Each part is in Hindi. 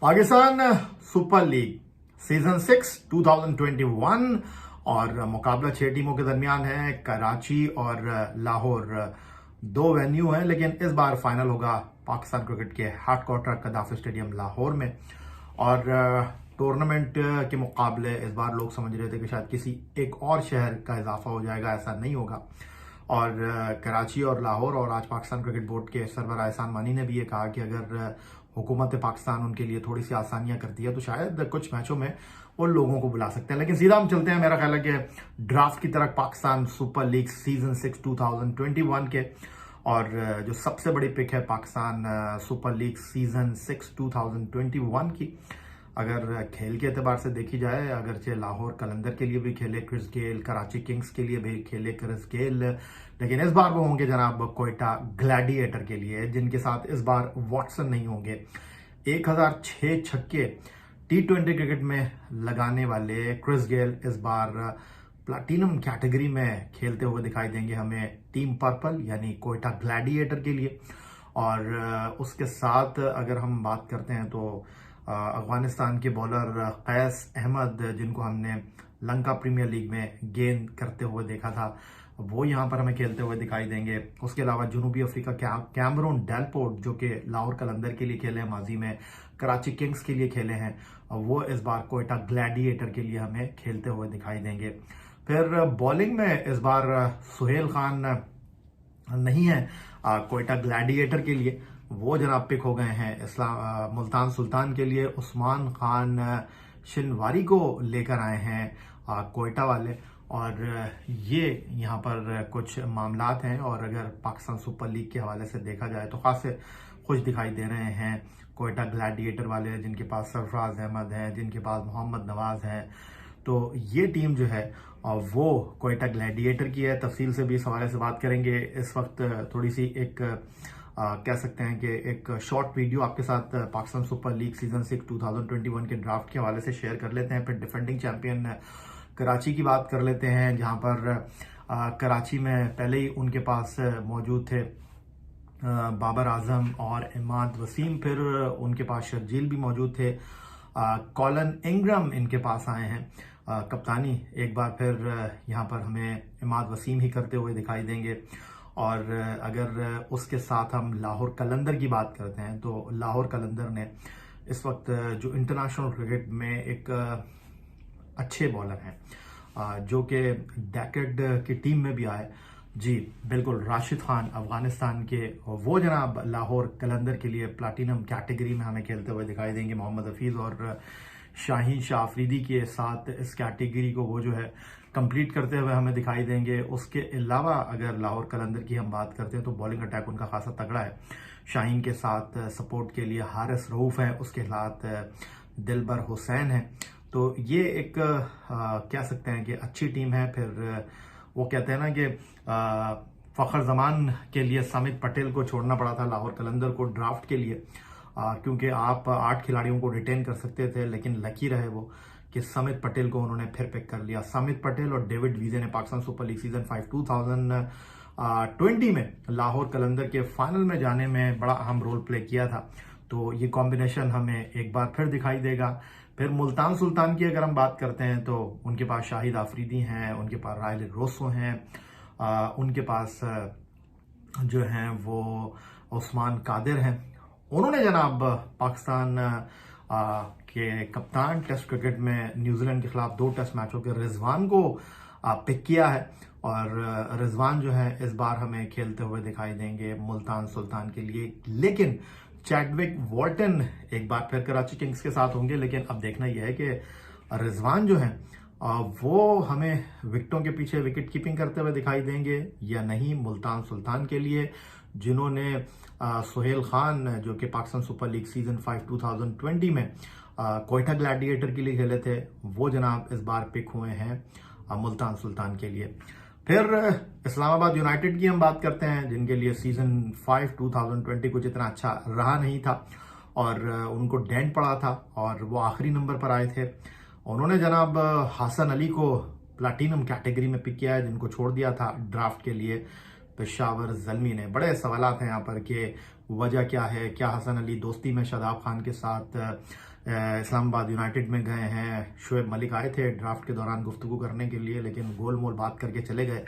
पाकिस्तान सुपर लीग सीजन 6 2021 और मुकाबला 6 टीमों के दरमियान है। कराची और लाहौर दो वेन्यू हैं, लेकिन इस बार फाइनल होगा पाकिस्तान क्रिकेट के हेडक्वार्टर कदाफी स्टेडियम लाहौर में। और टूर्नामेंट के मुकाबले इस बार लोग समझ रहे थे कि शायद किसी एक और शहर का इजाफा हो जाएगा, ऐसा नहीं होगा। और कराची और लाहौर, और आज पाकिस्तान क्रिकेट बोर्ड के सरवर एहसान मानी ने भी ये कहा कि अगर हुकूमत पाकिस्तान उनके लिए थोड़ी सी आसानियां करती है तो शायद कुछ मैचों में वो लोगों को बुला सकते हैं। लेकिन सीधा हम चलते हैं, मेरा ख्याल है कि ड्राफ्ट की तरफ पाकिस्तान सुपर लीग सीजन 6 2021 के। और जो सबसे बड़ी पिक है पाकिस्तान सुपर लीग सीजन 6 2021 की। अगर खेल के एतबार से देखी जाए, अगरचे लाहौर कलंदर के लिए भी खेले क्रिस गेल, कराची किंग्स के लिए भी खेले क्रिस गेल, लेकिन इस बार वो होंगे जनाब कोयटा ग्लैडिएटर के लिए, जिनके साथ इस बार वॉटसन नहीं होंगे। 1006 छक्के T20 क्रिकेट में लगाने वाले क्रिस गेल इस बार प्लैटिनम कैटेगरी में खेलते हुए दिखाई देंगे हमें टीम पर्पल यानी कोयटा ग्लैडिएटर के लिए। और उसके साथ अगर हम बात करते हैं तो अफगानिस्तान के बॉलर कैस अहमद, जिनको हमने लंका प्रीमियर लीग में गेंद करते हुए देखा था, वो यहाँ पर हमें खेलते हुए दिखाई देंगे। उसके अलावा जनूबी अफ्रीका कैमरून डेलपोर्ट, जो कि लाहौर कलंदर के लिए खेले हैं माजी में, कराची किंग्स के लिए खेले हैं, वो इस बार कोयटा ग्लैडिएटर के लिए हमें खेलते हुए दिखाई देंगे। फिर बॉलिंग में इस बार सुहेल खान नहीं है कोयटा ग्लैडिएटर के लिए, वो जनाब पिक हो गए हैं मुल्तान सुल्तान के लिए। उस्मान खान शिनवारी को लेकर आए हैं कोयटा वाले। और ये यहाँ पर कुछ मामलात हैं, और अगर पाकिस्तान सुपर लीग के हवाले से देखा जाए तो खासे खुश दिखाई दे रहे हैं कोयटा ग्लैडिएटर वाले, जिनके पास सरफराज अहमद हैं, जिनके पास मोहम्मद नवाज हैं। तो ये टीम जो है वो कोयटा ग्लैडिएटर की है। तफसील से भी इस हवाले से बात करेंगे। इस वक्त थोड़ी सी एक कह सकते हैं कि एक शॉर्ट वीडियो आपके साथ पाकिस्तान सुपर लीग सीजन 6 2021 के ड्राफ्ट के हवाले से शेयर कर लेते हैं। फिर डिफेंडिंग चैंपियन कराची की बात कर लेते हैं, जहां पर कराची में पहले ही उनके पास मौजूद थे बाबर आजम और इमाद वसीम, फिर उनके पास शर्जील भी मौजूद थे, कॉलन इंग्रम इनके पास आए हैं। कप्तानी एक बार फिर यहाँ पर हमें इमाद वसीम ही करते हुए दिखाई देंगे। और अगर उसके साथ हम लाहौर कलंदर की बात करते हैं तो लाहौर कलंदर ने इस वक्त जो इंटरनेशनल क्रिकेट में एक अच्छे बॉलर हैं, जो कि डेकेड की टीम में भी आए, जी बिल्कुल, राशिद खान अफगानिस्तान के, वो जनाब लाहौर कलंदर के लिए प्लैटिनम कैटेगरी में हमें खेलते हुए दिखाई देंगे। मोहम्मद हफीज और शाहीन शाह अफरीदी के साथ इस कैटेगरी को वो जो है कंप्लीट करते हुए हमें दिखाई देंगे। उसके अलावा अगर लाहौर कलंदर की हम बात करते हैं तो बॉलिंग अटैक उनका खासा तगड़ा है। शाहीन के साथ सपोर्ट के लिए हारिस रऊफ है, उसके साथ दिलबर हुसैन है। तो ये एक कह सकते हैं कि अच्छी टीम है। फिर वो कहते हैं ना कि फखर जमान के लिए समित पटेल को छोड़ना पड़ा था लाहौर कलंदर को ड्राफ्ट के लिए, क्योंकि आप 8 खिलाड़ियों को रिटेन कर सकते थे, लेकिन लकी रहे वो कि समित पटेल को उन्होंने फिर पिक कर लिया। समित पटेल और डेविड वीजे ने पाकिस्तान सुपर लीग सीजन 5 2020 में लाहौर कलंदर के फाइनल में जाने में बड़ा अहम रोल प्ले किया था। तो ये कॉम्बिनेशन हमें एक बार फिर दिखाई देगा। फिर मुल्तान सुल्तान की अगर हम बात करते हैं तो उनके पास शाहिद आफरीदी हैं, उनके पास रायल रोसो हैं, उनके पास जो हैं वो उस्मान कादिर हैं। उन्होंने जनाब पाकिस्तान के कप्तान टेस्ट क्रिकेट में न्यूजीलैंड के खिलाफ 2 टेस्ट मैचों के रिजवान को पिक किया है। और रिजवान जो है इस बार हमें खेलते हुए दिखाई देंगे मुल्तान सुल्तान के लिए। लेकिन चैडविक वॉल्टन एक बार फिर कराची किंग्स के साथ होंगे। लेकिन अब देखना यह है कि रिजवान जो है वो हमें विकेटों के पीछे विकेट कीपिंग करते हुए दिखाई देंगे या नहीं मुल्तान सुल्तान के लिए, जिन्होंने सुहेल खान, जो कि पाकिस्तान सुपर लीग सीजन 5 2020 में कोयटा ग्लैडिएटर के लिए खेले थे, वो जनाब इस बार पिक हुए हैं मुल्तान सुल्तान के लिए। फिर इस्लामाबाद यूनाइटेड की हम बात करते हैं, जिनके लिए सीजन 5 2020 कुछ इतना अच्छा रहा नहीं था और उनको डेंट पड़ा था और वो आखिरी नंबर पर आए थे। उन्होंने जनाब हसन अली को प्लैटिनम कैटेगरी में पिक किया है, जिनको छोड़ दिया था ड्राफ्ट के लिए। पेशावर ज़ल्मी ने। बड़े सवालात हैं यहाँ पर कि वजह क्या है, क्या हसन अली दोस्ती में शादाब खान के साथ इस्लामाबाद यूनाइटेड में गए हैं। शुएब मलिक आए थे ड्राफ्ट के दौरान गुफ्तगू करने के लिए, लेकिन गोल मोल बात करके चले गए,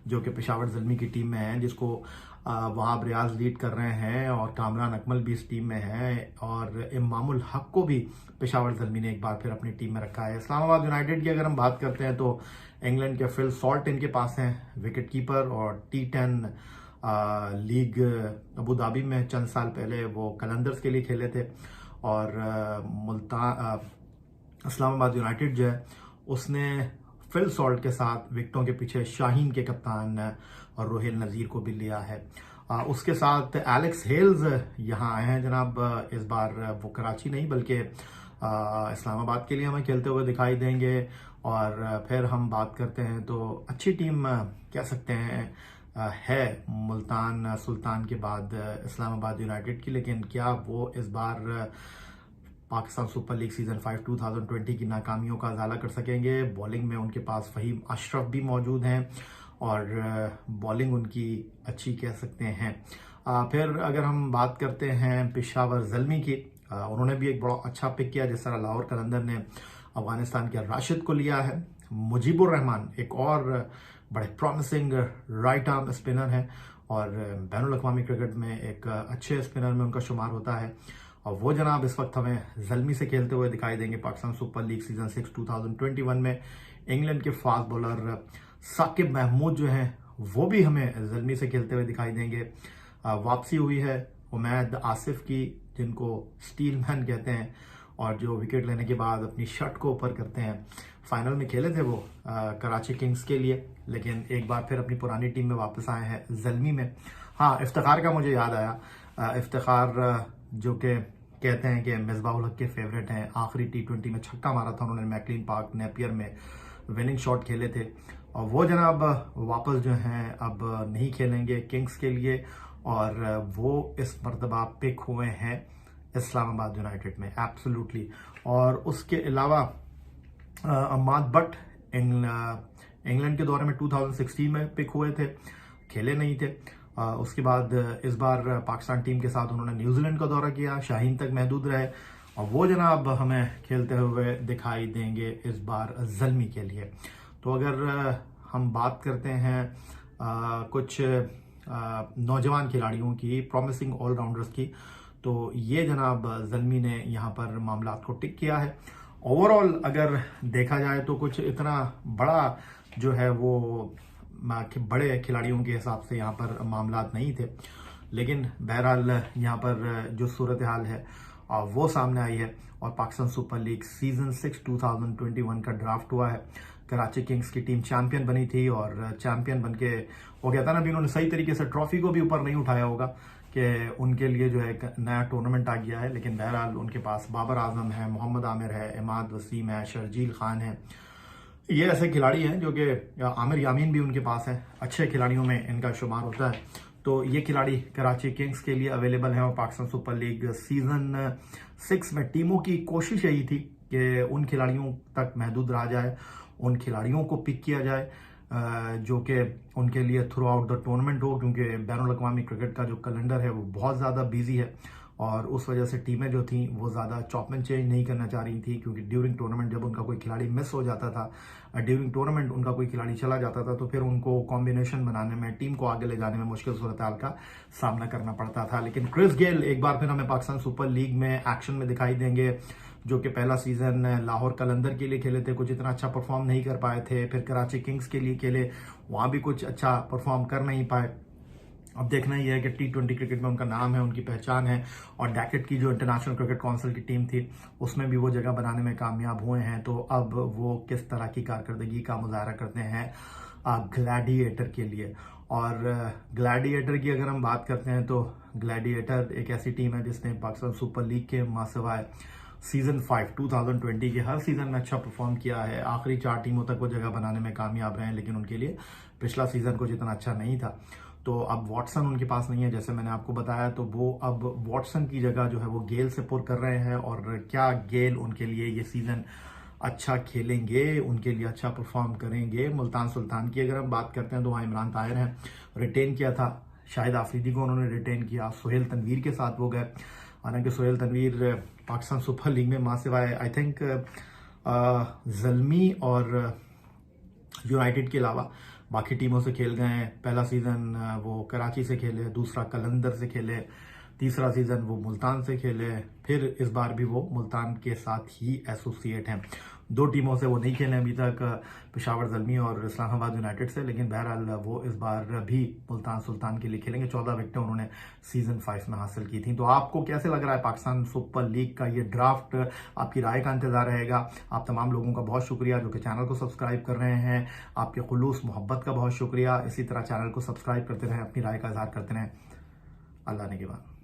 जो कि पेशावर ज़ल्मी की टीम में हैं, जिसको वहाब रियाज लीड कर रहे हैं और कामरान अकमल भी इस टीम में है और इमामुल हक को भी पेशावर ज़ल्मी ने एक बार फिर अपनी टीम में रखा है। इस्लामाबाद यूनाइटेड की अगर हम बात करते हैं तो इंग्लैंड के फिल सॉल्ट इनके पास हैं विकेट कीपर, और T10 लीग अबू धाबी में चंद साल पहले वो कलंदर्स के लिए खेले थे। और इस्लामाबाद यूनाइटेड जो है उसने फिल सॉल्ट के साथ विकेटों के पीछे शाहीन के कप्तान और रोहिल नज़ीर को भी लिया है। उसके साथ एलेक्स हेल्स यहाँ आए हैं जनाब। इस बार वो कराची नहीं बल्कि इस्लामाबाद के लिए हमें खेलते हुए दिखाई देंगे। और फिर हम बात करते हैं तो अच्छी टीम कह सकते हैं है मुल्तान सुल्तान के बाद इस्लामाबाद यूनाइटेड की, लेकिन क्या वो इस बार पाकिस्तान सुपर लीग सीजन 5 2020 की नाकामियों का उजाला कर सकेंगे? बॉलिंग में उनके पास फहीम अशरफ भी मौजूद हैं और बॉलिंग उनकी अच्छी कह सकते हैं। फिर अगर हम बात करते हैं पेशावर ज़ल्मी की, उन्होंने भी एक बड़ा अच्छा पिक किया। जिस तरह लाहौर कलंदर ने अफगानिस्तान के राशिद को लिया है। मुजीबुर रहमान एक और बड़े प्रॉमिसिंग राइट आर्म स्पिनर हैं और बैनुल अक़वामी क्रिकेट में एक अच्छे स्पिनर में उनका शुमार होता है, और वो जनाब इस वक्त हमें ज़ल्मी से खेलते हुए दिखाई देंगे पाकिस्तान सुपर लीग सीजन 6 2021 में। इंग्लैंड के फास्ट बॉलर साकिब महमूद जो हैं वो भी हमें ज़ल्मी से खेलते हुए दिखाई देंगे। वापसी हुई है उमैद आसिफ की, जिनको स्टील मैन कहते हैं, और जो विकेट लेने के बाद अपनी शर्ट को ऊपर करते हैं। फाइनल में खेले थे वो कराची किंग्स के लिए, लेकिन एक बार फिर अपनी पुरानी टीम में वापस आए हैं ज़ल्मी में। हाँ, इफ्तिखार का मुझे याद आया। इफ्तिखार जो कि कहते हैं कि मिसबाहुल हक के फेवरेट हैं, आखिरी T20 में छक्का मारा था उन्होंने मैकलीन पार्क नेपियर में, विनिंग शॉट खेले थे, और वो जनाब वापस जो हैं अब नहीं खेलेंगे किंग्स के लिए, और वो इस मरतबा पिक हुए हैं इस्लामाबाद यूनाइटेड में एब्सोल्युटली। और उसके अलावा अम्माद बट इंग्लैंड के दौरे में 2016 में पिक हुए थे, खेले नहीं थे। उसके बाद इस बार पाकिस्तान टीम के साथ उन्होंने न्यूजीलैंड का दौरा किया, शाहीन तक महदूद रहे, और वो जनाब हमें खेलते हुए दिखाई देंगे इस बार ज़ल्मी के लिए। तो अगर हम बात करते हैं कुछ नौजवान खिलाड़ियों की, प्रॉमिसिंग ऑलराउंडर्स की, तो ये जनाब ज़ल्मी ने यहाँ पर मामलात को टिक किया है। ओवरऑल अगर देखा जाए तो कुछ इतना बड़ा जो है वो बड़े खिलाड़ियों के हिसाब से यहाँ पर मामलात नहीं थे, लेकिन बहरहाल यहाँ पर जो सूरत हाल है वो सामने आई है। और पाकिस्तान सुपर लीग सीजन 6 2021 का ड्राफ्ट हुआ है। कराची किंग्स की टीम चैंपियन बनी थी, और चैंपियन बनके वो कहता ना भी उन्होंने सही तरीके से ट्रॉफी को भी ऊपर नहीं उठाया होगा कि उनके लिए जो है एक नया टूर्नामेंट आ गया है। लेकिन बहरहाल उनके पास बाबर आजम है, मोहम्मद आमिर है, इमाद वसीम है, शर्जील खान है, ये ऐसे खिलाड़ी हैं जो कि आमिर यामीन भी उनके पास है, अच्छे खिलाड़ियों में इनका शुमार होता है। तो ये खिलाड़ी कराची किंग्स के लिए अवेलेबल हैं, और पाकिस्तान सुपर लीग सीजन 6 में टीमों की कोशिश यही थी कि उन खिलाड़ियों तक महदूद रहा जाए, उन खिलाड़ियों को पिक किया जाए जो कि उनके लिए थ्रू आउट द टूर्नामेंट हो, क्योंकि बैनुल अक़वामी क्रिकेट का जो कैलेंडर है वो बहुत ज़्यादा बिजी है, और उस वजह से टीमें जो थी वो ज़्यादा चॉप एंड चेंज नहीं करना चाह रही थी। क्योंकि ड्यूरिंग टूर्नामेंट जब उनका कोई खिलाड़ी मिस हो जाता था, ड्यूरिंग टूर्नामेंट उनका कोई खिलाड़ी चला जाता था, तो फिर उनको कॉम्बिनेशन बनाने में, टीम को आगे ले जाने में मुश्किल सूरत हाल का सामना करना पड़ता था। लेकिन क्रिस गेल एक बार फिर हमें पाकिस्तान सुपर लीग में एक्शन में दिखाई देंगे, जो कि पहला सीजन लाहौर कलंदर के लिए खेले थे, कुछ इतना अच्छा परफॉर्म नहीं कर पाए थे। फिर कराची किंग्स के लिए खेले, वहाँ भी कुछ अच्छा परफॉर्म कर नहीं पाए। अब देखना ही है कि T20 क्रिकेट में उनका नाम है, उनकी पहचान है, और डैकेट की जो इंटरनेशनल क्रिकेट काउंसिल की टीम थी उसमें भी वो जगह बनाने में कामयाब हुए हैं। तो अब वो किस तरह की कारकर्दगी का मुजाहरा करते हैं ग्लैडिएटर के लिए। और ग्लैडिएटर की अगर हम बात करते हैं तो ग्लैडिएटर एक ऐसी टीम है जिसने पाकिस्तान सुपर लीग के मासिवाय सीजन 5 2020 के हर सीजन में अच्छा परफॉर्म किया है। आखिरी 4 टीमों तक वो जगह बनाने में कामयाब रहे हैं, लेकिन उनके लिए पिछला सीजन कुछ इतना अच्छा नहीं था। तो अब वॉटसन उनके पास नहीं है, जैसे मैंने आपको बताया, तो वो अब वॉटसन की जगह जो है वो गेल से पुर कर रहे हैं। और क्या गेल उनके लिए ये सीजन अच्छा खेलेंगे, उनके लिए अच्छा परफॉर्म करेंगे। मुल्तान सुल्तान की अगर हम बात करते हैं तो वहाँ इमरान ताहिर हैं, रिटेन किया था। शाहिद आफरीदी को उन्होंने रिटेन किया। सोहेल तनवीर के साथ वो गए, हालांकि सोहेल तनवीर पाकिस्तान सुपर लीग में मां सिवाय आई थिंक ज़ल्मी और यूनाइटेड के अलावा बाकी टीमों से खेल गए हैं। पहला सीज़न वो कराची से खेले, दूसरा कलंदर से खेले, तीसरा सीज़न वो मुल्तान से खेले, फिर इस बार भी वो मुल्तान के साथ ही एसोसिएट हैं। 2 टीमों से वो नहीं खेले अभी तक, पेशावर ज़ल्मी और इस्लामाबाद यूनाइटेड से, लेकिन बहरहाल वो इस बार भी मुल्तान सुल्तान के लिए खेलेंगे। 14 विकेटें उन्होंने सीज़न 5 में हासिल की थी। तो आपको कैसे लग रहा है पाकिस्तान सुपर लीग का ये ड्राफ्ट? आपकी राय का इंतजार रहेगा। आप तमाम लोगों का बहुत शुक्रिया जो कि चैनल को सब्सक्राइब कर रहे हैं। आपके खुलूस मोहब्बत का बहुत शुक्रिया। इसी तरह चैनल को सब्सक्राइब करते रहें, अपनी राय का इजहार करते रहें। अल्लाह ने के बाद।